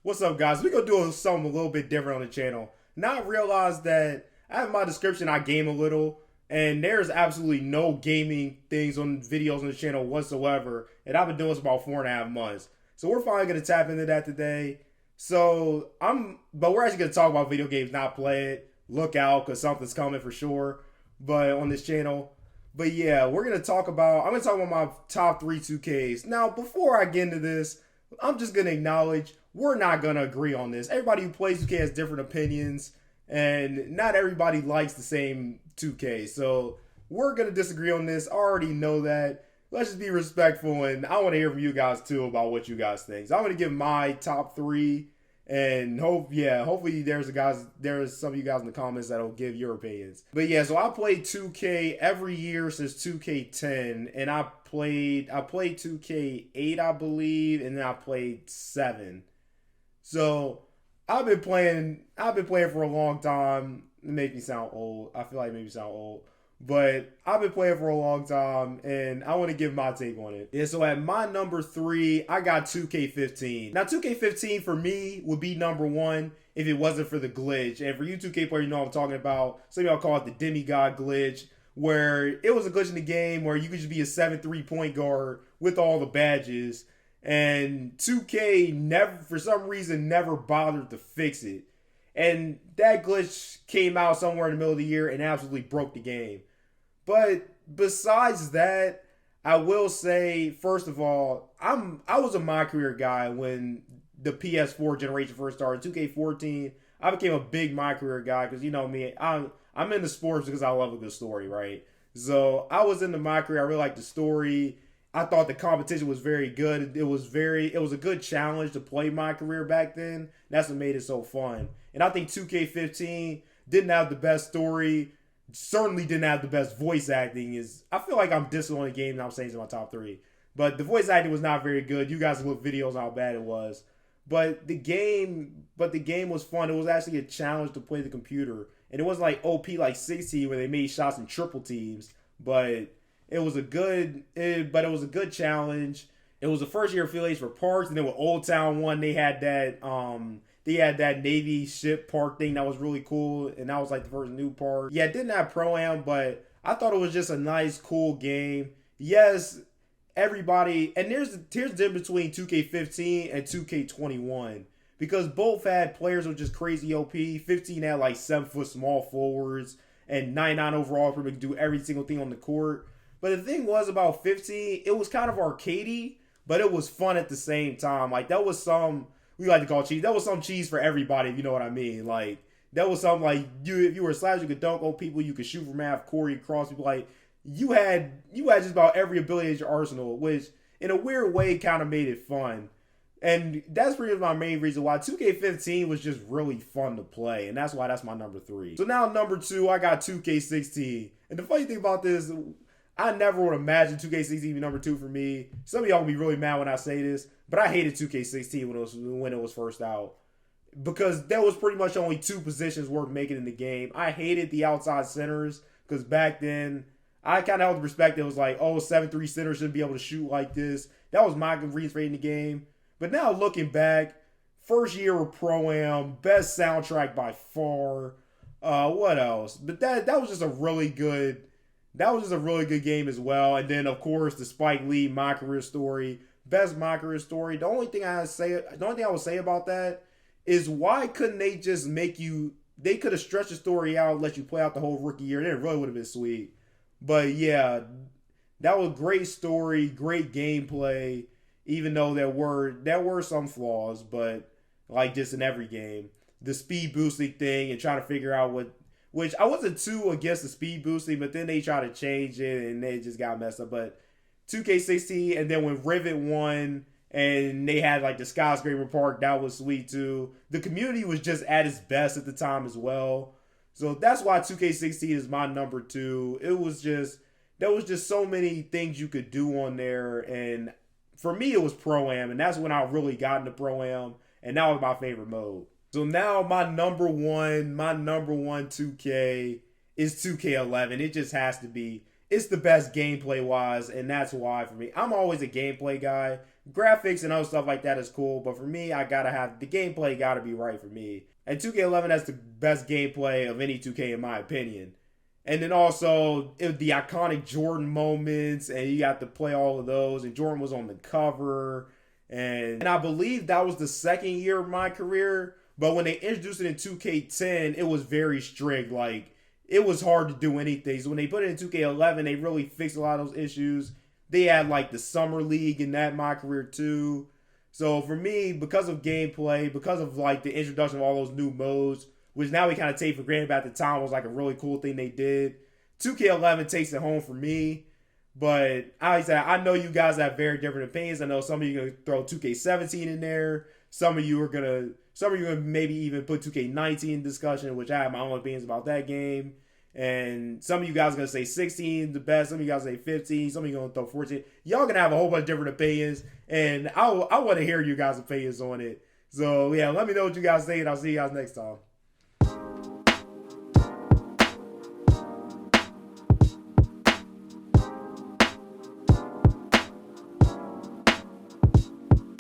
What's up, guys? We're gonna do something a little bit different on the channel. Now I realized that I have in my description I game a little, and there's absolutely no gaming things on videos on the channel whatsoever. And I've been doing this about 4.5 months. So we're finally gonna tap into that today. But we're actually gonna talk about video games, not play it. Look out, cause something's coming for sure. But on this channel. But yeah, I'm gonna talk about my top three 2Ks. Now, before I get into this, I'm just gonna acknowledge we're not gonna agree on this. Everybody who plays 2K has different opinions, and not everybody likes the same 2K. So we're gonna disagree on this. I already know that. Let's just be respectful, and I want to hear from you guys too about what you guys think. So I'm gonna give my top three, and hopefully there's some of you guys in the comments that'll give your opinions. But yeah, so I played 2K every year since 2K10, and I played 2K8, I believe, and then I played 7. So I've been playing for a long time. It makes me sound old. I feel like it makes me sound old. But I've been playing for a long time, and I want to give my take on it. Yeah, so at my number 3, I got 2K15. Now, 2K15 for me would be number 1 if it wasn't for the glitch. And for you 2K players, you know what I'm talking about. Some of y'all call it the demigod glitch, where it was a glitch in the game where you could just be a 7-3 point guard with all the badges. And 2K never, for some reason, never bothered to fix it. And that glitch came out somewhere in the middle of the year and absolutely broke the game. But besides that, I will say, first of all, I was a My Career guy when the PS4 generation first started. 2K14, I became a big My Career guy because, you know me, I'm into sports because I love a good story, right? So I was into My Career. I really liked the story. I thought the competition was very good. It was a good challenge to play My Career back then. That's what made it so fun. And I think 2K15 didn't have the best story. Certainly didn't have the best voice acting. I feel like I'm dissing on the game and I'm saying it's in my top 3. But the voice acting was not very good. You guys look videos on how bad it was. But the game was fun. It was actually a challenge to play the computer. And it wasn't like OP like 16 where they made shots in triple teams. But it was a good challenge. It was the first year affiliates for parks, and then with Old Town 1, they had that Navy ship park thing that was really cool, and that was like the first new park. Yeah, it didn't have Pro-Am, but I thought it was just a nice, cool game. Yes, everybody, and here's the difference between 2K15 and 2K21, because both had players with just crazy OP. 15 had like 7-foot small forwards, and 99 overall for them to do every single thing on the court. But the thing was about 15, it was kind of arcadey, but it was fun at the same time. Like, that was some, we like to call cheese, that was some cheese for everybody, if you know what I mean. Like, that was something like, if you were a slash, you could dunk on people, you could shoot from half court, you could cross people. Like, you had just about every ability at your arsenal, which in a weird way kind of made it fun. And that's pretty much my main reason why 2K15 was just really fun to play. And that's why that's my number 3. So now number 2, I got 2K16. And the funny thing about this, I never would imagine 2K16 be number 2 for me. Some of y'all will be really mad when I say this, but I hated 2K16 when it was first out. Because there was pretty much only 2 positions worth making in the game. I hated the outside centers, because back then, I kind of held the respect. It was like, oh, 7-3 centers shouldn't be able to shoot like this. That was my reason for hating the game. But now looking back, first year of Pro-Am, best soundtrack by far. What else? But that was just a really good game as well. And then, of course, the Spike Lee My Career story, best My Career story. The only thing I would say about that is, why couldn't they just make you? They could have stretched the story out, let you play out the whole rookie year. Then it really would have been sweet. But yeah, that was a great story, great gameplay. Even though there were some flaws, but like just in every game, the speed boosting thing and trying to figure out which I wasn't too against the speed boosting, but then they tried to change it and they just got messed up. But 2K16, and then when Rivet won and they had like the skyscraper park, that was sweet too. The community was just at its best at the time as well. So that's why 2K16 is my number 2. There was just so many things you could do on there, and for me it was Pro-Am, and that's when I really got into Pro-Am, and that was my favorite mode. So now my number one 2K is 2K11. It just has to be. It's the best gameplay wise, and that's why for me. I'm always a gameplay guy, Graphics and other stuff like that is cool, but for me, I gotta have the gameplay. Gotta be right for me. And 2K11 has the best gameplay of any 2K in my opinion. And then also the iconic Jordan moments, and you got to play all of those. And Jordan was on the cover, and I believe that was the second year of my career. But when they introduced it in 2K10, it was very strict. Like, it was hard to do anything. So when they put it in 2K11, they really fixed a lot of those issues. They had like the summer league in that my career too. So for me, because of gameplay, because of like the introduction of all those new modes, which now we kind of take for granted, but at the time was like a really cool thing they did. 2K11 takes it home for me. But like I said, I know you guys have very different opinions. I know some of you are gonna throw 2K17 in there. Some of you are gonna maybe even put 2K19 in discussion, which I have my own opinions about that game. And some of you guys are gonna say 16 the best. Some of you guys say 15. Some of you gonna throw 14. Y'all gonna have a whole bunch of different opinions, and I want to hear you guys' opinions on it. So yeah, let me know what you guys think, and I'll see you guys next time.